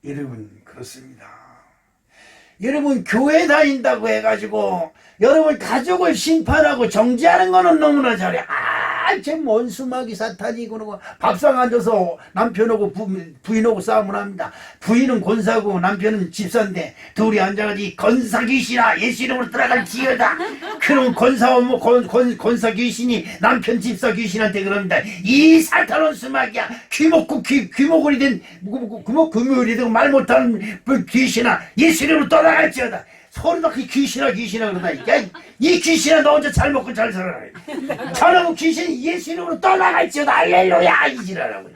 여러분 그렇습니다. 여러분 교회 다닌다고 해가지고 여러분 가족을 심판하고 정죄하는 거는 너무나 잘해. 쟤 뭔 수막이 사탄이 그러고 밥상 앉아서 남편하고 부인하고 싸움을 합니다. 부인은 권사고 남편은 집사인데 둘이 앉아가지고 권사 귀신아 예수 이름으로 들어갈지어다. 그럼 권사와 뭐 권사 귀신이 남편 집사 귀신한테 그럽니다. 이 사탄은 수막이야. 귀목걸이 된 금요일이 되고 말 못하는 귀신아 예수 이름으로 떠나갈지어다. 소리도 그 귀신아 그러다니까. 이 귀신아 너 혼자 잘 먹고 잘 살아라. 저놈의 귀신이 예수 이름으로 떠나갈지어다. 할렐루야 이지라라고.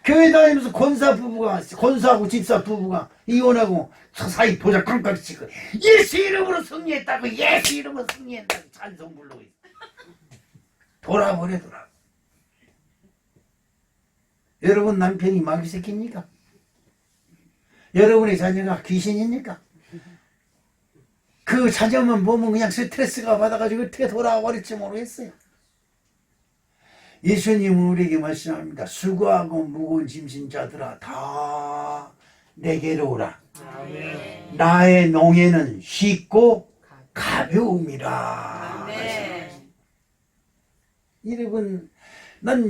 교회 다니면서 권사하고 집사 부부가 이혼하고 사이 보자 깜깜이 치고 예수 이름으로 승리했다고 예수 이름으로 승리했다고 찬송 부르고 있어. 돌아. 여러분 남편이 마귀 새끼입니까? 여러분의 자녀가 귀신입니까? 그 자녀만 보면 그냥 스트레스가 받아가지고 어떻게 돌아와 버릴지 모르겠어요. 예수님은 우리에게 말씀합니다. 수고하고 무거운 짐진 자들아 다 내게로 오라. 아멘. 나의 농에는 쉽고 가벼움이라. 여러분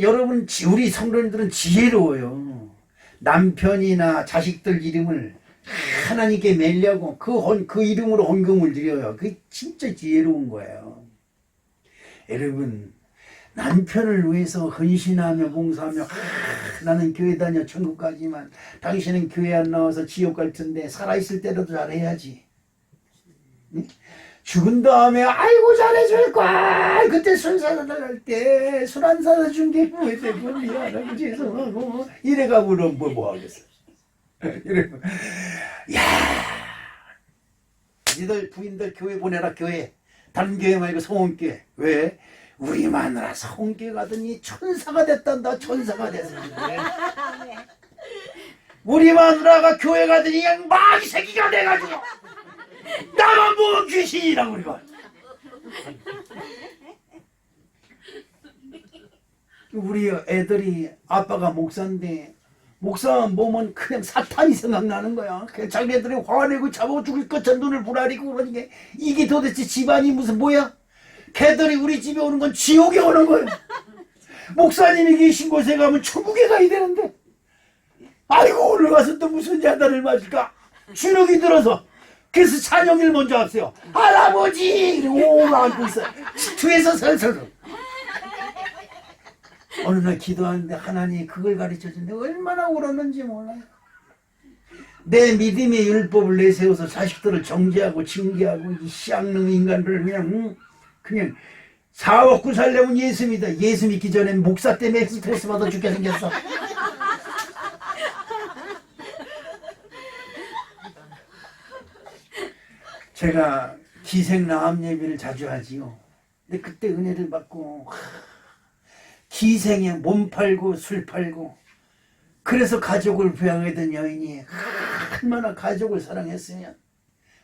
여러분 우리 성도님들은 지혜로워요. 남편이나 자식들 이름을 하나님께 매려고 그 이름으로 헌금을 드려요. 그게 진짜 지혜로운 거예요. 여러분 남편을 위해서 헌신하며 봉사하며 나는 교회 다녀 천국 가지만 당신은 교회 안 나와서 지옥 갈 텐데 살아있을 때라도 잘해야지. 응? 죽은 다음에 아이고 잘해줄 거야. 그때 술 사다 갈 때 술 안 사다 준 게 후회되고 미안하고 죄송하고 이래가 물어 뭐 하겠어. 이래고 야 니들 부인들 교회 보내라. 교회 다른 교회 말고 성원교회. 왜? 우리 마누라 성교회 가더니 천사가 됐단다. 천사가 됐어. 우리 마누라가 교회 가더니 그냥 마귀 새끼가 돼가지고 나만 보면 귀신이라고 그러고. 우리 애들이 아빠가 목사인데 목사만 보면 그냥 사탄이 생각나는 거야. 그냥 자기네들이 화내고 잡아 죽일 것처럼 눈을 부라리고 그러니까 이게 도대체 집안이 무슨 뭐야? 걔들이 우리 집에 오는 건 지옥에 오는 거야. 목사님이 계신 곳에 가면 천국에 가야 되는데 아이고 오늘 가서 또 무슨 야단을 맞을까? 주눅이 들어서 그래서 찬영일 먼저 왔어요. 할아버지! 오 안고 있어요. 뒤에서 설설. 어느 날 기도하는데 하나님이 그걸 가르쳐주는데 얼마나 울었는지 몰라요. 내 믿음의 율법을 내세워서 자식들을 정죄하고 징계하고 이 쌍놈 인간들 그냥 4억 9살 내면 예수 믿어. 예수 믿기 전에 목사 때문에 스트레스 받아 죽게 생겼어. 제가 기생나암 예배를 자주 하지요. 근데 그때 은혜를 받고 기생에 몸 팔고 술 팔고 그래서 가족을 부양하던 여인이 얼마나 가족을 사랑했으면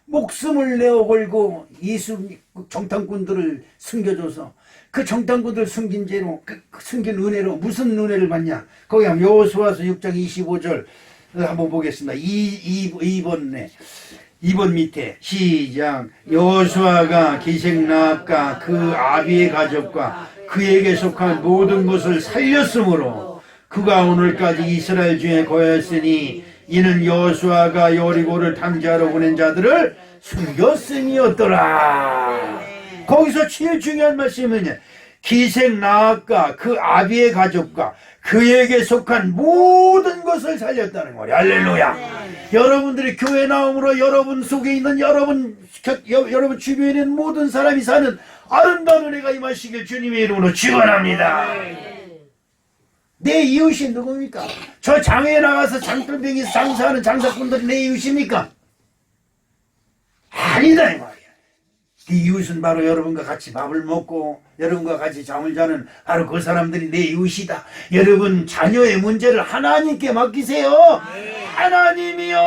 목숨을 내어 걸고 예수 정탐꾼들을 숨겨줘서 그 정탐꾼들 숨긴 죄로 숨긴 은혜로 무슨 은혜를 받냐. 거기 하면 여호수아서 6장 25절 한번 보겠습니다. 2번 밑에 시작. 여호수아가 기생나압과 그 아비의 가족과 그에게 속한 모든 것을 살렸으므로 그가 오늘까지 이스라엘 중에 거하였으니 이는 여호수아가 여리고를 탐지하러 보낸 자들을 숨겼음이었더라. 거기서 제일 중요한 말씀은 기생나압과 그 아비의 가족과 그에게 속한 모든 것을 살렸다는 거예요. 할렐루야. 여러분들이 교회 나옴으로 여러분 속에 있는 여러분 주변에 있는 모든 사람이 사는 아름다운 은혜가 임하시길 주님의 이름으로 축원합니다. 내 이웃이 누굽니까? 저 장에 나가서 장돌뱅이에서 장사하는 장사꾼들이 내 이웃입니까? 아니다 이 말이야. 네 이웃은 바로 여러분과 같이 밥을 먹고 여러분과 같이 잠을 자는 바로 그 사람들이 내 이웃이다. 여러분 자녀의 문제를 하나님께 맡기세요. 하나님이요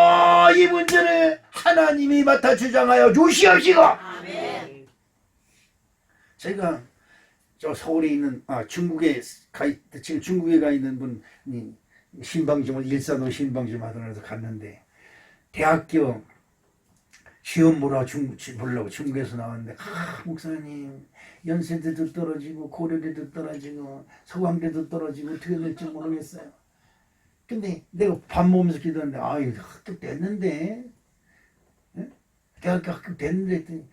이 문제를 하나님이 맡아 주장하여 주시옵시고. 제가 저 서울에 있는 중국에 지금 중국에 가 있는 분이 신방점을 일산호 신방점 하더라도 갔는데 대학교 시험 보려고 중국에서 나왔는데 목사님 연세대도 떨어지고 고려대도 떨어지고 서강대도 떨어지고 어떻게 될지 모르겠어요. 근데 내가 밥 먹으면서 기도하는데 아유 합격됐는데 대학교 합격됐는데 했더니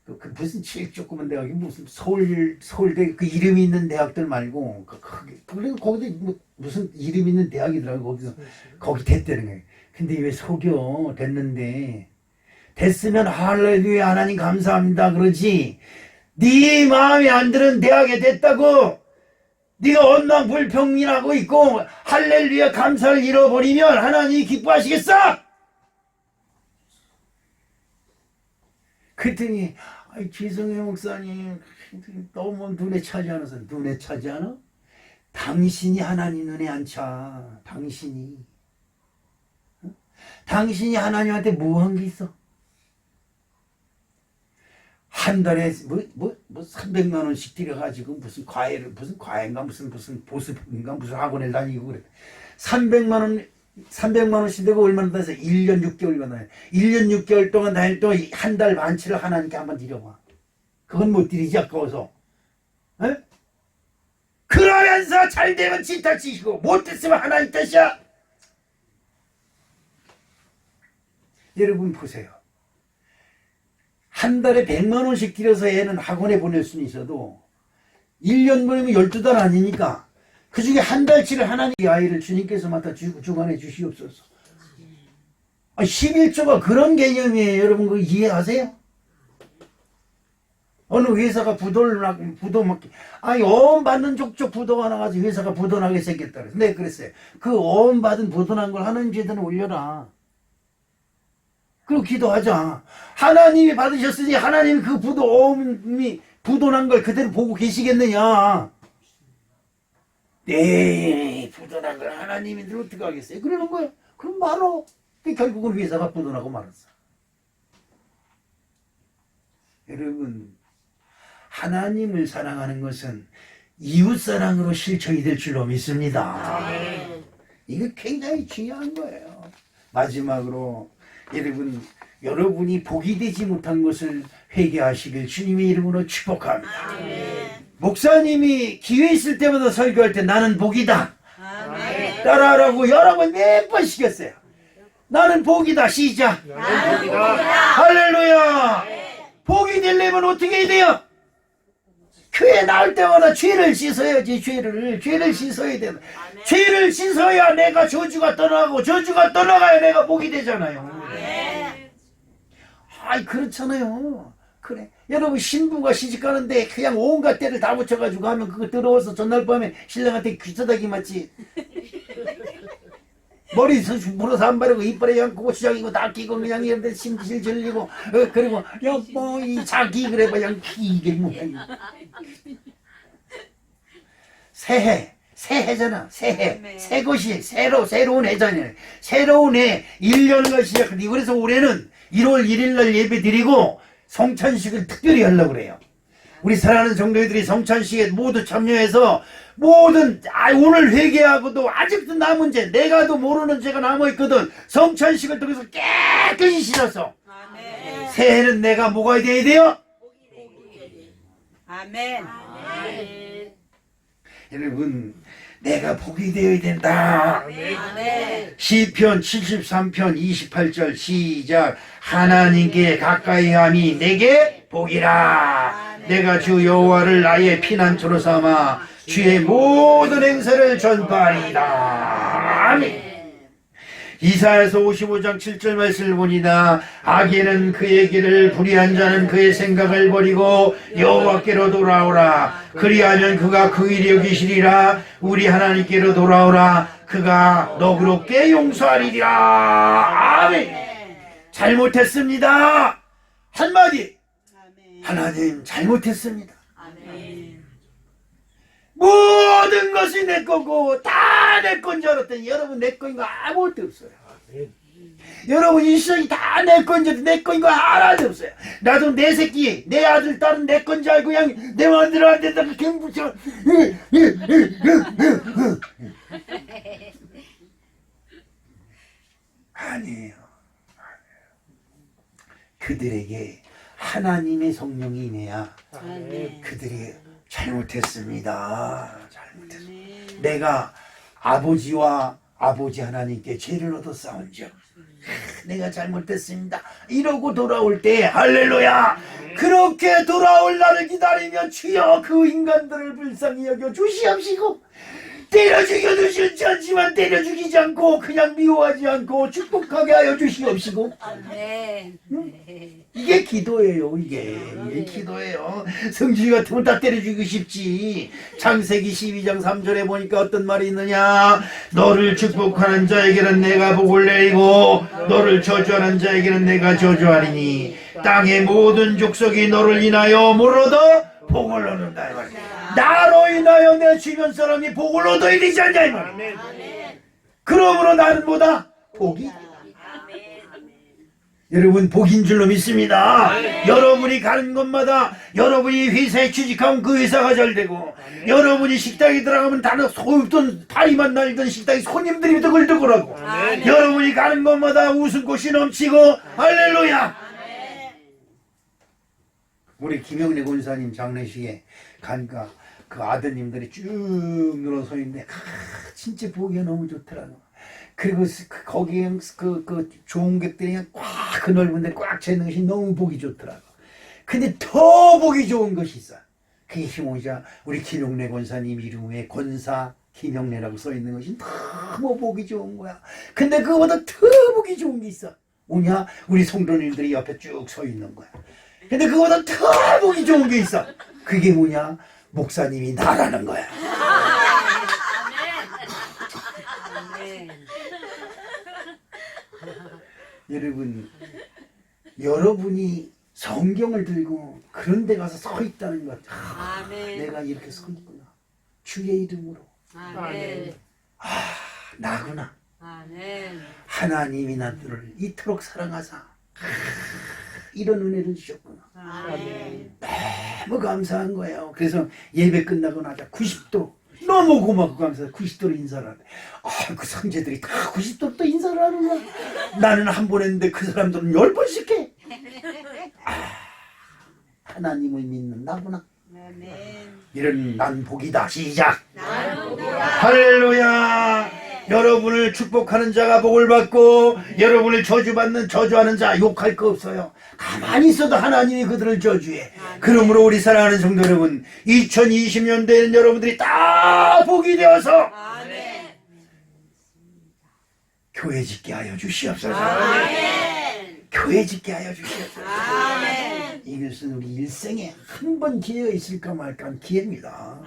그 무슨 제일 조그만 대학이 무슨 서울대 그 이름이 있는 대학들 말고 그리고 거기도 뭐 무슨 이름 있는 대학이더라고. 거기서 거기 됐다는 거예요. 근데 왜 속여? 됐는데 됐으면 할렐루야 하나님 감사합니다 그러지. 네 마음에 안 드는 대학에 됐다고 네가 원망불평하고 있고 할렐루야 감사를 잃어버리면 하나님이 기뻐하시겠어? 그랬더니 죄송해요 목사님 너무 눈에 차지 않아서. 눈에 차지 않아? 당신이 하나님 눈에 안 차. 당신이 하나님한테 뭐 한 게 있어? 한 달에 뭐 300만 원씩 들여가지고 무슨 과외인가 무슨 보습인가 무슨 학원에 다니고 그래. 300만 원씩 내고 얼마나 다녀서 1년 6개월간 다녀. 1년 6개월 동안 다닐 동안 한 달 반치를 하나님께 한번 드려봐. 그건 못 드리지 아까워서. 에? 그러면서 잘 되면 지탈 치시고 못 됐으면 하나님 뜻이야. 여러분 보세요. 한 달에 100만 원씩 들여서 애는 학원에 보낼 수는 있어도 1년 보내면 12달 아니니까 그 중에 한 달치를 하나님 아이를 주님께서 맡아 주관해 주시옵소서. 11조가 그런 개념이에요. 여러분 그거 이해하세요? 어느 회사가 부도 막기 어음 받는 족족 부도가 나가지고 회사가 부도나게 생겼다 그래서 내가 그랬어요. 그 어음 받은 부도난 걸 하나님 제대로 올려라. 그리고 기도하자. 하나님이 받으셨으니 하나님 그 어음이 부도난 걸 그대로 보고 계시겠느냐. 네, 부도난 걸 하나님이 어떻게 하겠어요? 그러는 거예요. 그럼 말어. 결국은 회사가 부도나고 말았어. 여러분, 하나님을 사랑하는 것은 이웃사랑으로 실천이 될 줄로 믿습니다. 이게 굉장히 중요한 거예요. 마지막으로 여러분이 복이 되지 못한 것을 회개하시길 주님의 이름으로 축복합니다. 목사님이 기회 있을 때마다 설교할 때 나는 복이다. 따라하라고 여러 번 몇 번 시켰어요. 나는 복이다. 시작.
나는 복이다.
할렐루야. 복이 되려면 어떻게 해야 돼요? 교회 나올 때마다 죄를 씻어야지. 죄를 씻어야 된다. 죄를 씻어야 내가 저주가 떠나고 저주가 떠나가야 내가 복이 되잖아요. 그렇잖아요. 그래. 여러분 신부가 시집가는데 그냥 온갖 때를 다 붙여가지고 하면 그거 들어와서 전날 밤에 신랑한테 귀싸다기 맞지. 머리 물어서 안 바르고 이빨에 양 고추장이고 다 끼고 그냥 이런데 심질 질리고 그리고 여보 이 자기 그래 그냥 이게 뭐야. 새해잖아. 새 것이 새로운 해잖아요. 새로운 해 1년을 시작하니 그래서 올해는 1월 1일 날 예배 드리고 성찬식을 특별히 하려고 그래요. 우리 사랑하는 성도들이 성찬식에 모두 참여해서 모든 오늘 회개하고도 아직도 남은 죄 내가도 모르는 죄가 남아있거든. 성찬식을 통해서 깨끗이 씻어서
아멘.
새해는 내가 뭐가 돼야 돼요?
아멘.
여러분 내가 복이 되어야 된다.
아멘.
시편 73편 28절 시작. 하나님께 가까이 함이 내게 복이라. 내가 주 여호와를 나의 피난처로 삼아 주의 모든 행사를 전파하리이다. 아멘. 이사야서 55장 7절 말씀을 보니나 악인은 그의 길을 불의한 자는 그의 생각을 버리고 여호와께로 돌아오라. 그리하면 그가 그 일이 여기시리라. 우리 하나님께로 돌아오라. 그가 너그럽게 용서하리라. 아멘. 잘못했습니다. 한마디. 하나님 잘못했습니다. 모든 것이 내 거고 다 내 건 줄 알았더니 여러분 내 거인 거 아무것도 없어요. 여러분 이 세상이 다 내 건 줄 내 거인 거 하나도 없어요. 나도 내 새끼 내 아들 딸은 내 건 줄 알고 그냥 내 마음대로 안 된다고 경부처럼 아니에요. 그들에게 하나님의 성령이 임해야 그들이 잘못했습니다. 내가 아버지와 아버지 하나님께 죄를 얻어 싸운즉 내가 잘못했습니다 이러고 돌아올 때 할렐루야 그렇게 돌아올 날을 기다리며 주여 그 인간들을 불쌍히 여겨 주시옵시고 때려 죽여도 싫지 않지만 때려 죽이지 않고 그냥 미워하지 않고 축복하게 하여 주시옵시고
아멘.
이게 기도예요. 이게 기도예요. 성주이 같으면 다 때려 죽이고 싶지. 창세기 12장 3절에 보니까 어떤 말이 있느냐. 너를 축복하는 자에게는 내가 복을 내리고 너를 저주하는 자에게는 내가 저주하리니 땅의 모든 족속이 너를 인하여 뭘 얻어? 복을 얻는다 이 말이야. 나로 인하여 내 주변 사람이 복을 얻어야 되지 않냐 이 말이야. 그러므로 나는 뭐다? 복이. 여러분 복인 줄로 믿습니다. 여러분이 가는 곳마다 여러분이 회사에 취직하면 그 회사가 잘 되고 여러분이 식당에 들어가면 다른 소입던 다리만 날던 식당에 손님들이 드글드글하고 여러분이 가는 곳마다 웃음꽃이 넘치고 할렐루야. 우리 김영래 권사님 장례식에 가니까 그 아드님들이 쭉 늘어서 있는데 진짜 보기가 너무 좋더라고. 그리고 거기에 그 조은객들이 그냥 꽉 그 넓은 데 꽉 채는 것이 너무 보기 좋더라고. 근데 더 보기 좋은 것이 있어. 그게 뭐냐? 우리 김영래 권사님 이름에 권사 김영래라고 써 있는 것이 너무 보기 좋은 거야. 근데 그거보다 더 보기 좋은 게 있어. 뭐냐? 우리 성도님들이 옆에 쭉 서 있는 거야. 근데 그거보다 더 보기 좋은 게 있어. 그게 뭐냐? 목사님이 나라는 거야. 여러분, 여러분이 성경을 들고 그런 데 가서 서 있다는 것. 내가 이렇게 서 있구나. 주의 이름으로.
아멘.
나구나.
아멘.
하나님이 나를 이토록 사랑하사 이런 은혜를 주셨구나.
아멘.
너무 감사한 거예요. 그래서 예배 끝나고 나자 90도 너무 고맙고 감사해서 90도로 인사를 하네. 그 선제들이 다 90도로 또 인사를 하는 거야. 나는 한 번 했는데 그 사람들은 10번씩 해. 하나님을 믿는 나구나.
아멘.
이런 난 복이다. 시작. 할렐루야. 여러분을 축복하는 자가 복을 받고 여러분을 저주하는 자 욕할 거 없어요. 가만히 있어도 하나님이 그들을 저주해. 그러므로 우리 사랑하는 성도 여러분 2020년도에는 여러분들이 다 복이 되어서 교회 짓게 하여 주시옵소서. 교회 짓게 하여 주시옵소서. 이것은 우리 일생에 한 번 기회가 있을까 말까 한 기회입니다.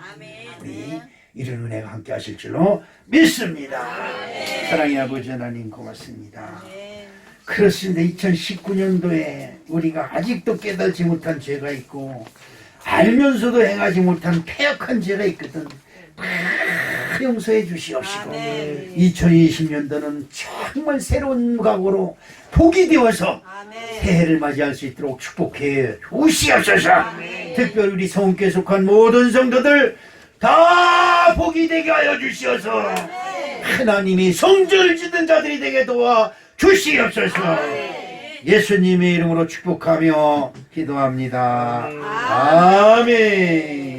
우리 이런 은혜가 함께 하실 줄로 믿습니다. 사랑의 아버지 하나님 고맙습니다. 그렇습니다. 2019년도에 우리가 아직도 깨달지 못한 죄가 있고 알면서도 행하지 못한 패역한 죄가 있거든. 다 용서해 주시옵시고 2020년도는 정말 새로운 각오로 복이 되어서 새해를 맞이할 수 있도록 축복해 주시옵소서. 특별히 우리 성께 속한 모든 성도들 다 복이 되게 하여 주시어서 하나님이 성전을 짓는 자들이 되게 도와 주시옵소서. 예수님의 이름으로 축복하며 기도합니다. 아멘.